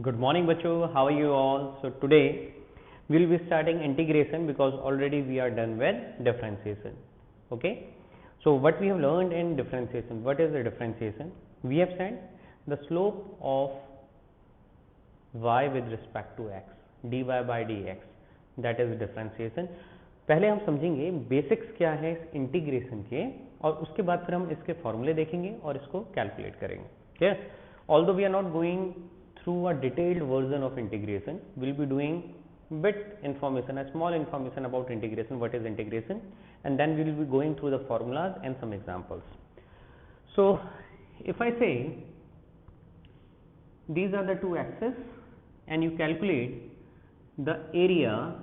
Good morning, bachcho. How are you all? So today we will be starting integration because already we are done with differentiation. Okay. So what we have learned in differentiation? What is the differentiation? We have said the slope of y with respect to x, dy by dx, that is differentiation. पहले हम समझेंगे basics क्या है इस integration के, और उसके बाद फिर हम इसके फॉर्मूले देखेंगे और इसको कैलकुलेट करेंगे. ठीक. Although we are not going through a detailed version of integration, we'll be doing bit information, a small information about integration, what is integration, and then we will be going through the formulas and some examples. So if I say these are the two axes and you calculate the area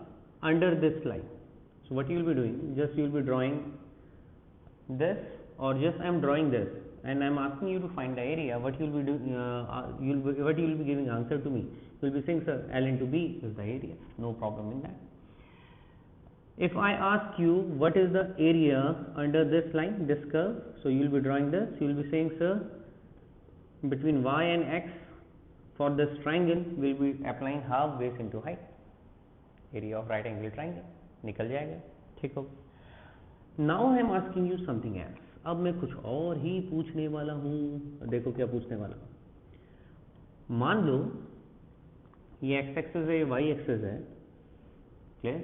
under this line, so what you will be doing, just you will be drawing this, or just I am drawing this and I am asking you to find the area. What you will be doing, what you will be giving answer to me, you will be saying, sir, L into B is the area, no problem in that. If I ask you what is the area under this line, this curve, so you will be drawing this, you will be saying, sir, between y and x for this triangle we will be applying half base into height, area of right angle triangle निकल जाएगा. ठीक हो. Now I am asking you something else. अब मैं कुछ और ही पूछने वाला हूं. देखो क्या पूछने वाला हूं. मान लो ये x एक्सिस है, ये y एक्सिस है. क्लियर.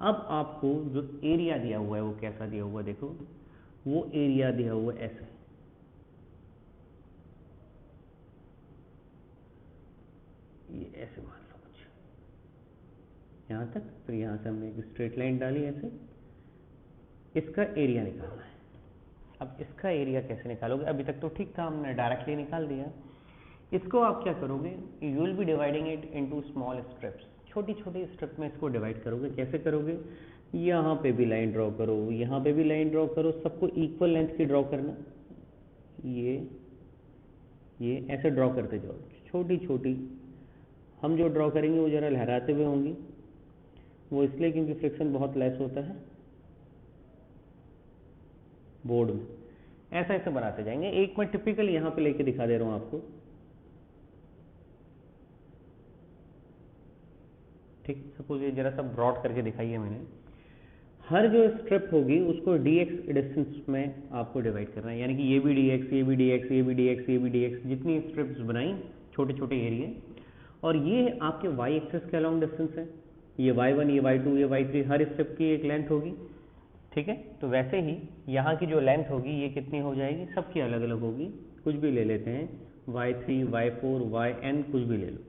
अब आपको जो एरिया दिया हुआ है वो कैसा दिया हुआ है, देखो वो एरिया दिया हुआ है ऐसा. ये ऐसे मान लो कुछ यहां तक, फिर यहां से हमने एक स्ट्रेट लाइन डाली ऐसे. इसका एरिया निकालना है. अब इसका एरिया कैसे निकालोगे? अभी तक तो ठीक था, हमने डायरेक्टली निकाल दिया. इसको आप क्या करोगे, you will be dividing it into small strips. छोटी छोटी स्ट्रिप में इसको डिवाइड करोगे. कैसे करोगे? यहाँ पे भी लाइन ड्रॉ करो, यहाँ पे भी लाइन ड्रॉ करो, सबको इक्वल लेंथ की ड्रॉ करना. ये ऐसे ड्रॉ करते जाओ छोटी छोटी. हम जो ड्रॉ करेंगे वो जरा लहराते हुए होंगी, वो इसलिए क्योंकि फ्रिक्शन बहुत लेस होता है बोर्ड में. ऐसा ऐसे बनाते जाएंगे. एक मैं टिपिकल यहां पे लेके दिखा दे रहा हूं आपको. ठीक. सपोज ये जरा सा ब्रॉड करके दिखाई है मैंने. हर जो स्ट्रिप होगी उसको dx डिस्टेंस में आपको डिवाइड करना है. यानी कि ये भी dx, ये भी dx, ये भी dx, ये भी dx, जितनी स्ट्रिप्स बनाई छोटे छोटे एरिया, और ये आपके y एक्सिस के अलॉन्ग डिस्टेंस है. ये y1, ये y2, ये y3, हर स्ट्रिप की एक लेंथ होगी. ठीक है. तो वैसे ही यहाँ की जो लेंथ होगी ये कितनी हो जाएगी, सबकी अलग अलग होगी. कुछ भी ले लेते हैं, y3, y4, yn, कुछ भी ले लो.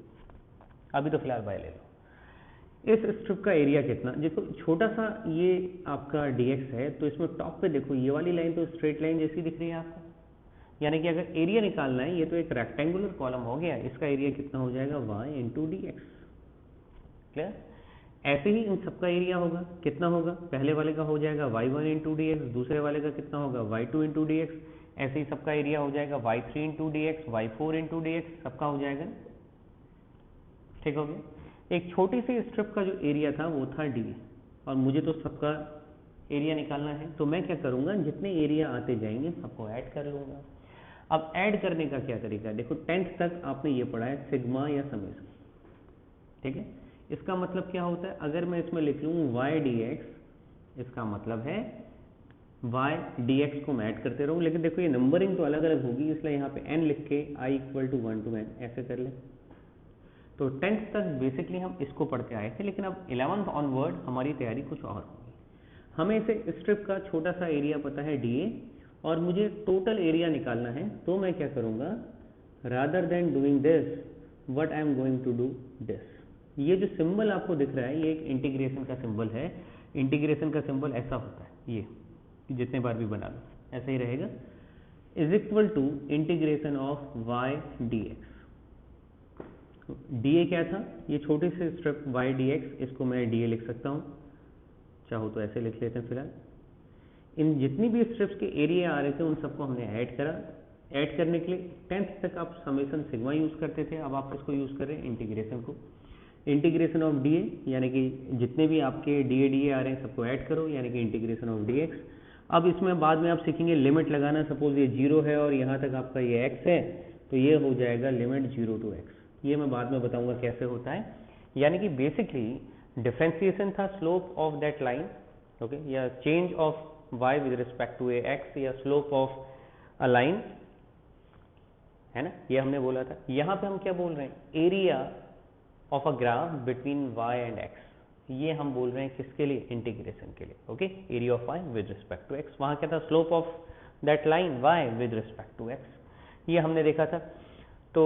अभी तो फिलहाल y ले लो. इस स्ट्रिप का एरिया कितना, देखो छोटा सा ये आपका dx है, तो इसमें टॉप पे देखो ये वाली लाइन तो स्ट्रेट लाइन जैसी दिख रही है आपको. यानी कि अगर एरिया निकालना है, ये तो एक रेक्टेंगुलर कॉलम हो गया, इसका एरिया कितना हो जाएगा, y इंटू dx. क्लियर. ऐसे ही इन सबका एरिया होगा. कितना होगा? पहले वाले का हो जाएगा y1 इंटू डी एक्स, दूसरे वाले का कितना होगा, y2 इंटू डी एक्स. ऐसे ही सबका एरिया हो जाएगा y3 into D x, y4 into D x, सबका हो जाएगा. ठीक हो गया. एक छोटी सी स्ट्रिप का जो एरिया था वो था d, और मुझे तो सबका एरिया निकालना है. तो मैं क्या करूंगा, जितने एरिया आते जाएंगे सबको ऐड कर लूंगा. अब ऐड करने का क्या तरीका है, देखो 10th तक आपने ये पढ़ा है सिग्मा या समेशन. ठीक है. इसका मतलब क्या होता है, अगर मैं इसमें लिख लूँ y dx, इसका मतलब है y dx को मैं ऐड करते रहूँ. लेकिन देखो ये नंबरिंग तो अलग अलग होगी, इसलिए यहाँ पे n लिख के i equal to 1 to n ऐसे कर ले. तो 10th तक बेसिकली हम इसको पढ़ते आए थे, लेकिन अब 11th ऑनवर्ड हमारी तैयारी कुछ और होगी. हमें इसे स्ट्रिप का छोटा सा एरिया पता है dA, और मुझे टोटल एरिया निकालना है. तो मैं क्या करूँगा, rather than doing this, what I am going to do this. ये जो सिंबल आपको दिख रहा है ये एक इंटीग्रेशन का सिंबल है. इंटीग्रेशन का सिंबल ऐसा होता है, ये जितने बार भी बना लो ऐसा ही रहेगा, is equal to integration of y dx. dA क्या था, ये छोटी सी स्ट्रिप y dx, इसको मैं dA लिख सकता हूँ, चाहो तो ऐसे लिख लेते हैं. फिलहाल इन जितनी भी स्ट्रिप्स के एरिया आ रहे थे उन सबको हमने ऐड करा. ऐड करने के लिए 10th तक आप समेशन सिग्मा यूज करते थे, अब आप इसको यूज कर रहे हैं इंटीग्रेशन को. इंटीग्रेशन ऑफ dA, यानी कि जितने भी आपके dA आ रहे हैं सबको ऐड करो, यानी कि इंटीग्रेशन ऑफ dx. अब इसमें बाद में आप सीखेंगे लिमिट लगाना. सपोज ये 0 है और यहाँ तक आपका ये x है, तो ये हो जाएगा लिमिट 0 to x. ये मैं बाद में बताऊंगा कैसे होता है। यानी कि बेसिकली डिफरेंशिएशन था slope of that line, okay, या change of y with respect to a x, या स्लोप ऑफ अ लाइन, है ना, ये हमने बोला था। यहाँ पे हम क्या बोल रहे हैं, area of a graph between y and x, ये हम बोल रहे हैं किसके लिए, इंटीग्रेशन के लिए, okay, area of y with respect to x। वहाँ क्या था, slope of that line y with respect to x, ये हमने देखा था। तो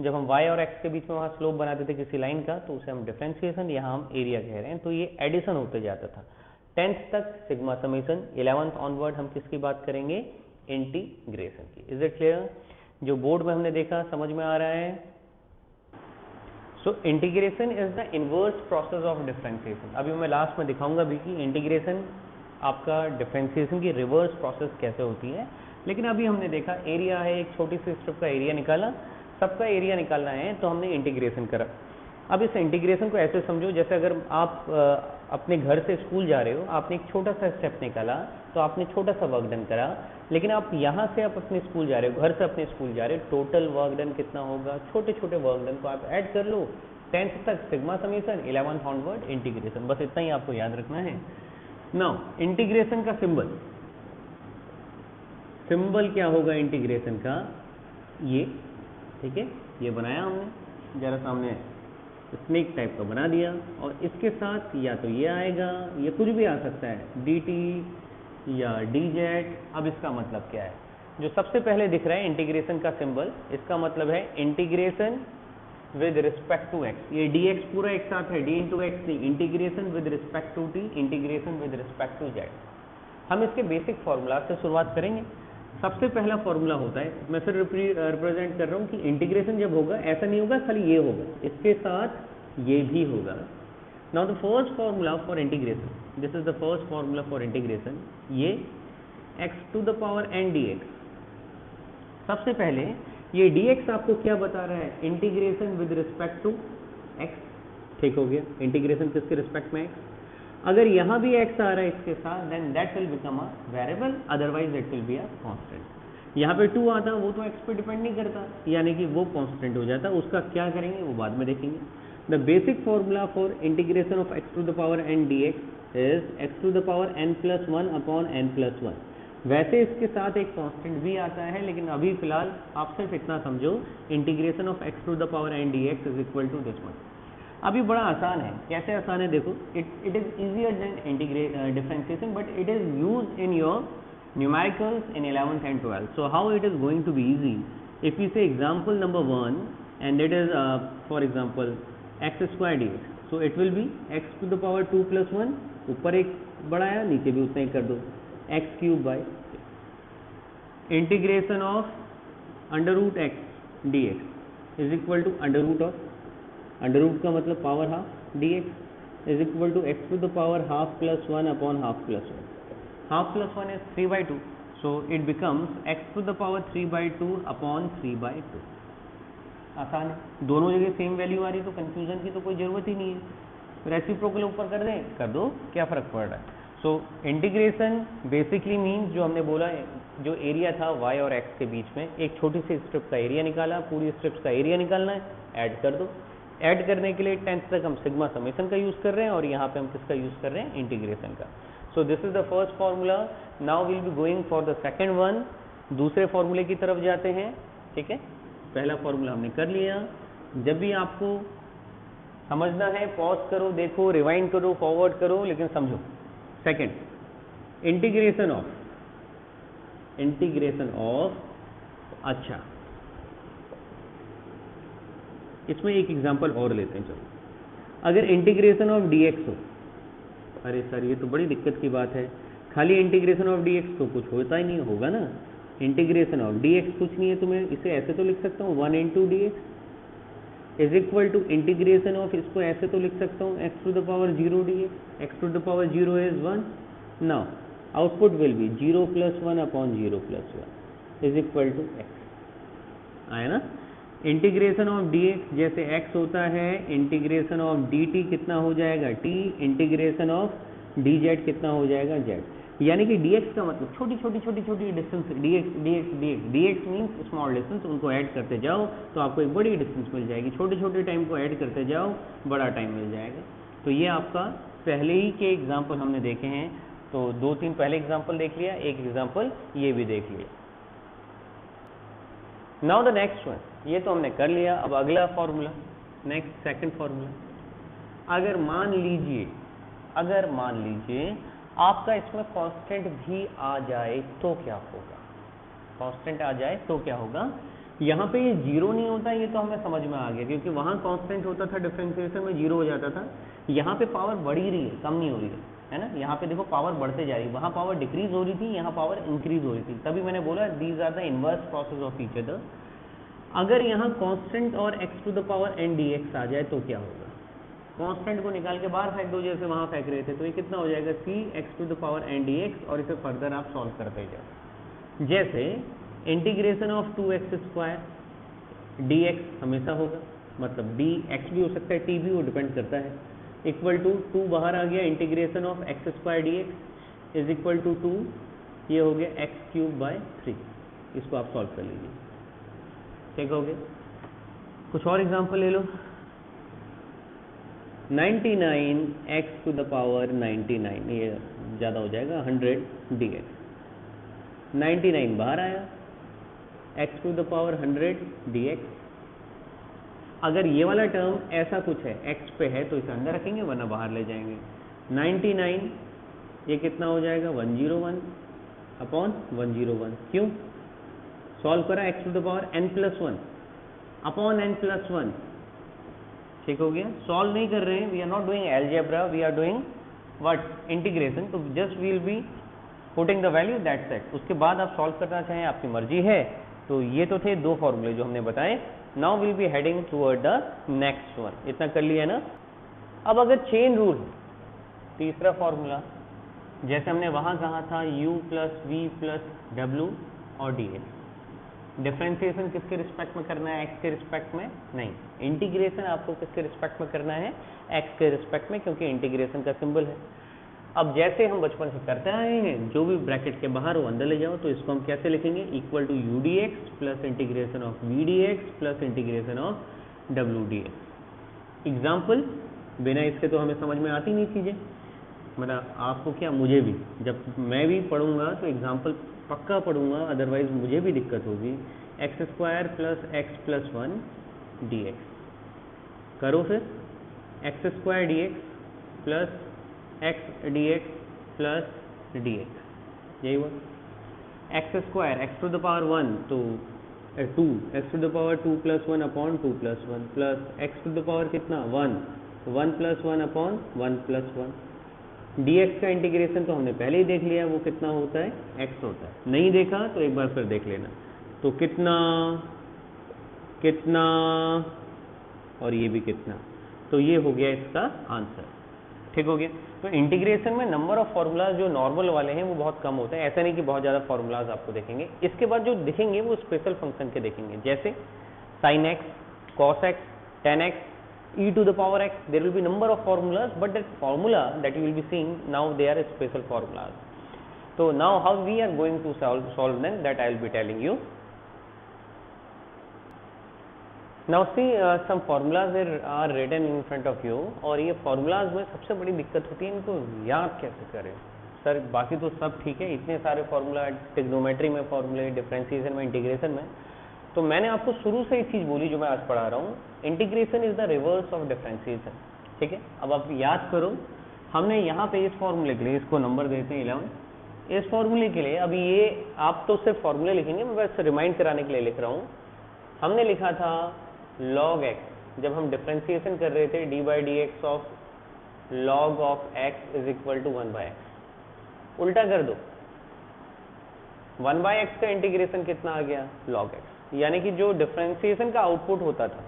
जब हम y और x के बीच में वहाँ स्लोप बनाते थे किसी लाइन का, तो उसे हम डिफरेंशिएशन, यहाँ हम एरिया कह रहे हैं। तो ये एडिशन होते जाता था 10th तक सिग्मा समेशन, 11th ऑनवर्ड हम किसकी बात करेंगे, इंटीग्रेशन की। Is it clear? जो बोर्ड में हमने देखा समझ में आ रहा है? So integration is the inverse process of differentiation. अभी मैं लास्ट में दिखाऊंगा भी कि इंटीग्रेशन आपका डिफरेंशिएशन की रिवर्स प्रोसेस कैसे होती है। लेकिन अभी हमने देखा एरिया है, एक छोटी सी स्ट्रिप का एरिया निकाला, सबका एरिया निकालना है तो हमने इंटीग्रेशन करा। अब इस इंटीग्रेशन को ऐसे समझो जैसे अगर आप अपने घर से स्कूल जा रहे हो, आपने एक छोटा सा स्टेप निकाला तो आपने छोटा सा वर्क डन करा, लेकिन आप यहाँ से आप अपने स्कूल जा रहे हो, घर से अपने स्कूल जा रहे हो, टोटल वर्क डन कितना होगा, छोटे छोटे वर्क डन को आप ऐड कर लो, 10th तक sigma summation, 11th onward integration. बस इतना ही आपको याद रखना है। नाउ इंटीग्रेशन का सिंबल क्या होगा इंटीग्रेशन का, ये, ठीक है, ये बनाया हमने, जरा सामने स्नेक टाइप का बना दिया, और इसके साथ या तो ये आएगा, ये कुछ भी आ सकता है, dt या dz। अब इसका मतलब क्या है, जो सबसे पहले दिख रहा है इंटीग्रेशन का सिंबल, इसका मतलब है integration with respect to x। ये dx पूरा एक साथ है, d इंटू एक्स नहीं, integration with respect to t, integration with respect to z। हम इसके बेसिक फॉर्मूला से शुरुआत करेंगे। सबसे पहला फॉर्मूला होता है, मैं फिर रिप्रेजेंट कर रहा हूँ कि इंटीग्रेशन जब होगा ऐसा नहीं होगा खाली ये होगा, इसके साथ ये भी होगा। Now the first formula for integration, this is the first formula for integration, ये x to the power n dx। सबसे पहले ये dx आपको क्या बता रहा है, integration with respect to x, ठीक हो गया, इंटीग्रेशन किसके रिस्पेक्ट में x। अगर यहाँ भी x आ रहा है इसके साथ, then that will become a variable, otherwise it will be a constant. यहाँ पे 2 आता, वो तो x पे डिपेंड नहीं करता, यानी कि वो कांस्टेंट हो जाता। उसका क्या करेंगे वो बाद में देखेंगे। The basic formula for integration of x to the power n dx is x to the power n plus 1 upon n plus 1। वैसे इसके साथ एक कांस्टेंट भी आता है, लेकिन अभी फिलहाल आप सिर्फ इतना समझो, integration of x to the power n dx is equal to this one. अभी बड़ा आसान है, कैसे आसान है देखो, it is easier than differentiation, but it is used in your numericals in 11th and 12th. So how it is going to be easy, if we say example number 1 and it is for example x square dx, so it will be x to the power 2 plus 1, ऊपर एक बढ़ाया नीचे भी उतना ही कर दो, x cube by integration of under root x dx is equal to under root of, under root का मतलब power half, dx is equal to x to the power half plus 1 upon half plus 1। Half plus 1 is 3/2, so it becomes x to the power 3/2 upon 3/2। आसान है, दोनों जगह same value आ रही है तो confusion की तो कोई ज़रूरत ही नहीं है। रेसिप्रोकल ऊपर कर दें, कर दो, क्या फ़र्क पड़ रहा है। सो इंटीग्रेशन बेसिकली मीन्स, जो हमने बोला है, जो एरिया था y और x के बीच में, एक छोटी सी स्ट्रिप का एरिया निकाला, पूरी स्ट्रिप्स का एरिया निकालना है, ऐड कर दो। ऐड करने के लिए 10th तक हम सिग्मा समेशन का यूज़ कर रहे हैं, और यहाँ पे हम किसका यूज़ कर रहे हैं, इंटीग्रेशन का। So this is the first formula. Now will be going for the second one, दूसरे फार्मूले की तरफ जाते हैं, ठीक है। पहला फार्मूला हमने कर लिया। जब भी आपको समझना है पॉज करो, देखो, रिवाइंड करो, फॉरवर्ड करो, लेकिन समझो। सेकेंड, इंटीग्रेशन ऑफ, अच्छा इसमें एक एग्जांपल और लेते हैं, चलो। अगर इंटीग्रेशन ऑफ dx हो, अरे सर ये तो बड़ी दिक्कत की बात है, खाली इंटीग्रेशन ऑफ dx तो कुछ होता ही नहीं होगा ना। इंटीग्रेशन ऑफ dx कुछ नहीं है, तो मैं इसे ऐसे तो लिख सकता हूँ 1 into dx is equal to integration of, इसको ऐसे तो लिख सकता हूँ x to the power 0 dx, x to the power 0 is 1। Now output will be 0 plus 1 upon 0 plus 1 is equal to x। आया ना। इंटीग्रेशन ऑफ dx जैसे x होता है, इंटीग्रेशन ऑफ dt कितना हो जाएगा t, इंटीग्रेशन ऑफ dz कितना हो जाएगा z। यानी कि dx का मतलब छोटी छोटी छोटी छोटी distance, dx means small distance, उनको ऐड करते जाओ तो आपको एक बड़ी डिस्टेंस मिल जाएगी, छोटे छोटे टाइम को ऐड करते जाओ बड़ा टाइम मिल जाएगा। तो ये आपका पहले ही के एग्जाम्पल हमने देखे हैं, तो 2-3 पहले एग्जाम्पल देख लिया, एक एग्जाम्पल ये भी देख लिया। नाउ द नेक्स्ट वन, ये तो हमने कर लिया। अब अगला फॉर्मूला, नेक्स्ट सेकंड फॉर्मूला, अगर मान लीजिए आपका इसमें कांस्टेंट भी आ जाए तो क्या होगा, कांस्टेंट आ जाए तो क्या होगा। यहाँ पे ये जीरो नहीं होता, ये तो हमें समझ में आ गया, क्योंकि वहाँ कांस्टेंट होता था डिफरेंशिएशन में जीरो हो जाता था। यहाँ पे पावर बढ़ ही रही है, कम नहीं हो रही है ना। यहाँ पे देखो पावर बढ़ते जा रही है, वहाँ पावर डिक्रीज हो रही थी, यहाँ पावर इंक्रीज हो रही थी। तभी मैंने बोला these are the inverse process of each other. अगर यहाँ कांस्टेंट और x to the power n dx आ जाए तो क्या होगा। कांस्टेंट को निकाल के बाहर फेंक दो, जैसे वहाँ फेंक रहे थे, तो ये कितना हो जाएगा c x to the power n dx, और इसे फर्दर आप सॉल्व करते जाओ। जैसे इंटीग्रेशन ऑफ 2x² dx हमेशा होगा, मतलब dx भी हो सकता है, t भी, वो डिपेंड करता है, इक्वल टू 2 बाहर आ गया, integration of x² dx is equal to 2, ये हो गया x³ 3। इसको आप सॉल्व कर लीजिए, ठीक हो गया। कुछ और एग्जांपल ले लो। 99x टू द पावर 99, ये ज़्यादा हो जाएगा, 100 dx, 99 बाहर आया, x to the power 100 dx। अगर ये वाला टर्म ऐसा कुछ है, x पे है, तो इसे अंदर रखेंगे, वरना बाहर ले जाएंगे। 99 ये कितना हो जाएगा, 101 अपॉन 101। क्यों सॉल्व करा, x to the power n+1 upon n+1, ठीक हो गया। सॉल्व नहीं कर रहे हैं, we are not doing algebra, we are doing what, integration. तो just we will be putting the value, that's it. उसके बाद आप सॉल्व करना चाहें, आपकी मर्जी है। तो ये तो थे 2 फॉर्मूले जो हमने बताए। Now will be heading toward the next one. इतना कर लिया ना। अब अगर चेन रूल, तीसरा फॉर्मूला, जैसे हमने वहां कहा था u + v + w और dx, डिफरेंशिएशन किसके रिस्पेक्ट में करना है, x के रिस्पेक्ट में नहीं, इंटीग्रेशन आपको किसके रिस्पेक्ट में करना है, x के रिस्पेक्ट में, क्योंकि इंटीग्रेशन का सिंबल है। अब जैसे हम बचपन से करते आए हैं, जो भी ब्रैकेट के बाहर हो अंदर ले जाओ, तो इसको हम कैसे लिखेंगे, equal to u dx plus integration of v dx plus integration of w dx। Example, बिना इसके तो हमें समझ में आती नहीं चीज़ें, मतलब आपको क्या, मुझे भी, जब मैं भी पढ़ूंगा तो एग्जाम्पल पक्का पढ़ूंगा, अदरवाइज मुझे भी दिक्कत होगी। x² + x+1 dx करो, फिर x² dx plus x dx plus dx, यही हुआ। x² x to the power 1 तो 2, x टू द पावर 2 + 1 अपॉन 2 + 1 plus x to the power कितना 1, 1 + 1 अपॉन 1 + 1। dx का इंटीग्रेशन तो हमने पहले ही देख लिया, वो कितना होता है, x होता है। नहीं देखा तो एक बार फिर देख लेना। तो कितना कितना और ये भी कितना, तो ये हो गया इसका आंसर, ठीक हो गया। तो इंटीग्रेशन में नंबर ऑफ फार्मूलाज जो नॉर्मल वाले हैं वो बहुत कम होते हैं, ऐसा नहीं कि बहुत ज़्यादा फार्मूलाज आपको देखेंगे। इसके बाद जो दिखेंगे वो स्पेशल फंक्शन के देखेंगे, जैसे sin x, cos x, tan x, e to the power x, there will be number of formulas, but that formula that you will be seeing now, they are special formulas. So now how we are going to solve them, that I will be telling you. Now see some formulas are written in front of you, और ये formulas में सबसे बड़ी दिक्कत होती है इनको याद कैसे करें। सर बाकी तो सब ठीक है, इतने सारे फार्मूला, ट्रिग्नोमेट्री में फार्मूले, डिफरेंशिएशन में, इंटीग्रेशन में। तो मैंने आपको शुरू से एक चीज़ बोली जो मैं आज पढ़ा रहा हूँ, integration is the reverse of differentiation, ठीक है। अब आप याद करो, हमने यहाँ पे इस फॉर्मूले के लिए, इसको नंबर देते हैं 11, इस फॉर्मूले के लिए, अभी ये आप तो सिर्फ फॉर्मूले लिखेंगे, मैं बस रिमाइंड कराने के लिए लिख रहा हूँ। हमने लिखा था log x, जब हम डिफरेंशिएशन कर रहे थे d/dx of log of x is equal to 1/x। उल्टा कर दो, 1/x का इंटीग्रेशन कितना आ गया, log x। यानी कि जो डिफरेंशिएशन का आउटपुट होता था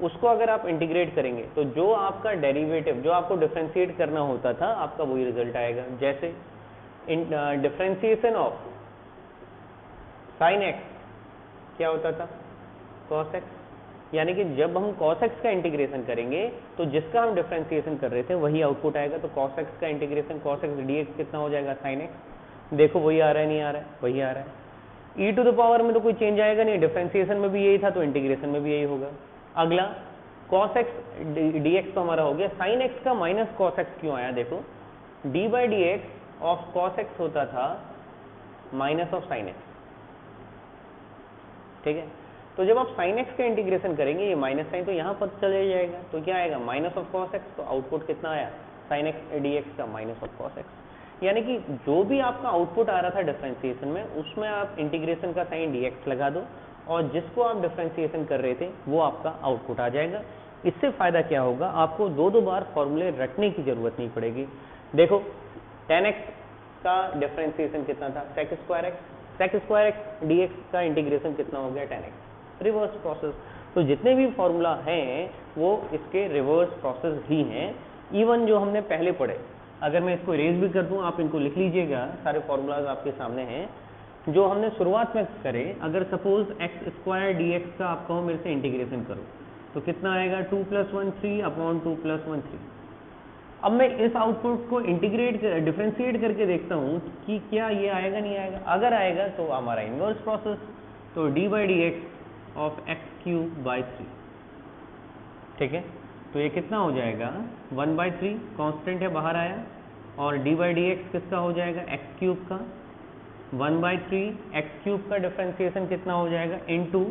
उसको अगर आप इंटीग्रेट करेंगे तो जो आपका डेरिवेटिव, जो आपको डिफरेंशिएट करना होता था, आपका वही रिजल्ट आएगा। जैसे डिफरेंशिएशन ऑफ sin x क्या होता था, cos x, यानी कि जब हम cos x का इंटीग्रेशन करेंगे तो जिसका हम डिफरेंशिएशन कर रहे थे वही आउटपुट आएगा। तो cos x का इंटीग्रेशन cos x dx कितना हो जाएगा sin x। देखो वही आ रहा है, नहीं आ रहा है, वही आ रहा है। e टू द पावर में तो कोई चेंज आएगा नहीं, डिफरेंशिएशन में भी यही था तो इंटीग्रेशन में भी यही होगा। अगला cos x dx तो हमारा हो गया, sin x का माइनस cos x क्यों आया? देखो d by D x of cos x होता था माइनस ऑफ sin x, ठीक है। तो जब आप sin x का इंटीग्रेशन करेंगे ये माइनस साइन तो यहाँ पर चले जाएगा, तो क्या आएगा माइनस ऑफ cos x। तो आउटपुट कितना आया sin x dx का माइनस ऑफ cos x। यानी कि जो भी आपका आउटपुट आ रहा था डिफरेंशिएशन में उसमें आप इंटीग्रेशन का साइन dx लगा दो और जिसको आप डिफरेंशिएशन कर रहे थे वो आपका आउटपुट आ जाएगा। इससे फायदा क्या होगा, आपको दो बार फॉर्मूले रटने की जरूरत नहीं पड़ेगी। देखो tan x का डिफरेंशिएशन कितना था sec स्क्वायर x dx का इंटीग्रेशन कितना हो गया tan x, रिवर्स प्रोसेस। तो जितने भी फॉर्मूला हैं वो इसके रिवर्स प्रोसेस ही हैं। इवन जो हमने पहले पढ़े, अगर मैं इसको इरेज भी कर दूं आप इनको लिख लीजिएगा, सारे फॉर्मूलाज आपके सामने हैं जो हमने शुरुआत में करे। अगर suppose x square D x का आप कहो मेरे से इंटीग्रेशन करो तो कितना आएगा 2 + 1 3 अपॉन 2 + 1 3। अब मैं इस आउटपुट को डिफरेंशिएट करके देखता हूँ कि क्या ये आएगा नहीं आएगा। अगर आएगा तो हमारा इनवर्स प्रोसेस, तो D by D x of x³ 3, ठीक है। तो ये कितना हो जाएगा 1/3, कांस्टेंट है बाहर आया, और d बाई डी एक्स किसका हो जाएगा x³ का 1/3, x³ का डिफरेंशिएशन कितना हो जाएगा इंटू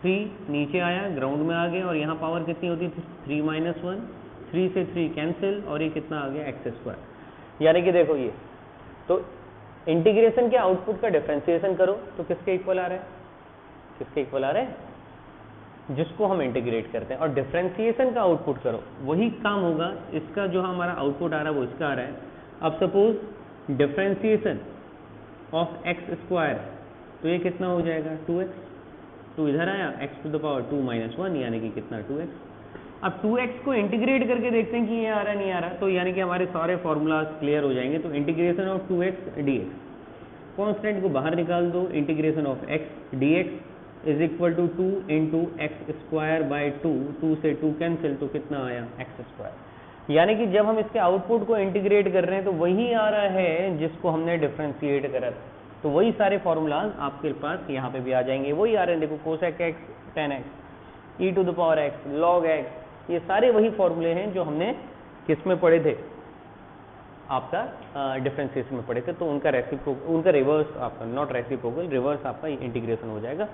3 नीचे आया ग्राउंड में आ गए, और यहाँ पावर कितनी होती थी 3 - 1, 3 से 3 कैंसिल, और ये कितना आ गया x²। यानी कि देखो ये तो इंटीग्रेशन के आउटपुट का डिफरेंशिएशन करो तो किसके इक्वल आ रहा है, किसके इक्वल आ रहा है जिसको हम इंटीग्रेट करते हैं, और डिफरेंशिएशन का आउटपुट करो वही काम होगा। इसका जो हमारा आउटपुट आ रहा है वो इसका आ रहा है। अब सपोज डिफरेंशिएशन ऑफ x² तो ये कितना हो जाएगा 2x, तो इधर आया x⁻² - 1 यानी कि कितना 2x। अब 2x को इंटीग्रेट करके देखते हैं कि ये आ रहा है नहीं आ रहा, तो यानी कि हमारे सारे फॉर्मूलाज क्लियर हो जाएंगे। तो integration of 2x dx, constant को बाहर निकाल दो, integration of x dx is equal to 2 into x²/2, 2 से 2 कैंसिल, तो कितना आया x²। यानी कि जब हम इसके आउटपुट को इंटीग्रेट कर रहे हैं तो वही आ रहा है जिसको हमने डिफरेंशिएट करा था, तो वही सारे फॉर्मूलाज आपके पास यहाँ पे भी आ जाएंगे, वही आ रहे हैं। देखो cosec x tan x e to the power x log x, ये सारे वही फॉर्मूले हैं जो हमने किस में पढ़े थे, आपका डिफरेंशिएशन में पढ़े थे। तो उनका रिवर्स आपका नॉट रेसिप्रोकल, रिवर्स आपका इंटीग्रेशन हो जाएगा।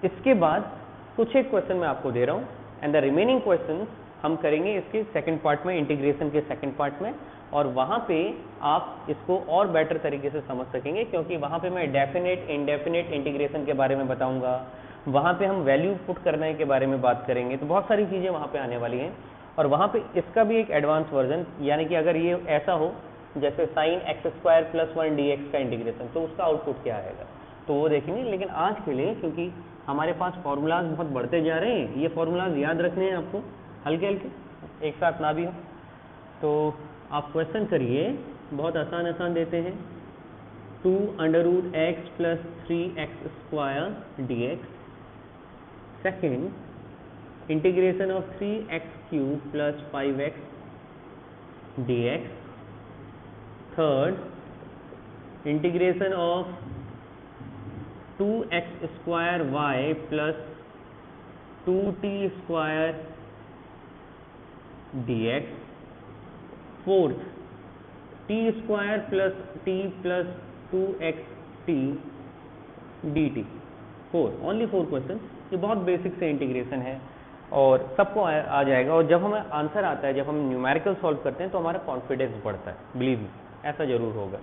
इसके बाद कुछ एक क्वेश्चन मैं आपको दे रहा हूँ, एंड द रिमेनिंग क्वेश्चन हम करेंगे इसके सेकंड पार्ट में, इंटीग्रेशन के सेकंड पार्ट में, और वहाँ पे आप इसको और बेटर तरीके से समझ सकेंगे, क्योंकि वहाँ पे मैं डेफिनेट इंडेफिनेट इंटीग्रेशन के बारे में बताऊंगा, वहाँ पे हम वैल्यू पुट करने के बारे में बात करेंगे। तो बहुत सारी चीज़ें वहाँ पे आने वाली हैं, और वहाँ पे इसका भी एक एडवांस वर्जन, यानी कि अगर ये ऐसा हो जैसे sin x² + 1 dx का इंटीग्रेशन, तो उसका आउटपुट क्या आएगा तो वो देखेंगे। लेकिन आज के लिए क्योंकि हमारे पास फॉर्मूलाज बहुत बढ़ते जा रहे हैं, ये फॉर्मूलाज याद रखने हैं आपको, हल्के हल्के एक साथ ना भी हो, तो आप क्वेश्चन करिए, बहुत आसान देते हैं। 2√x + 3x² dx, second integration of 3x³ + 5x dx, third integration of 2x² y + 2t² dx, fourth t² + t + 2xt dt। Only 4 question, ये बहुत बेसिक से इंटीग्रेशन है और सबको आ जाएगा। और जब हमें आंसर आता है, जब हम न्यूमेरिकल सॉल्व करते हैं तो हमारा कॉन्फिडेंस बढ़ता है, बिलीव मी ऐसा जरूर होगा।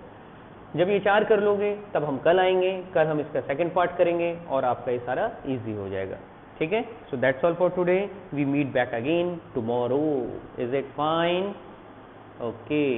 जब ये 4 कर लोगे तब हम कल आएंगे, कल हम इसका सेकंड पार्ट करेंगे और आपका ये सारा इजी हो जाएगा, ठीक है। So that's all for today, we meet back again tomorrow, is it fine? Okay.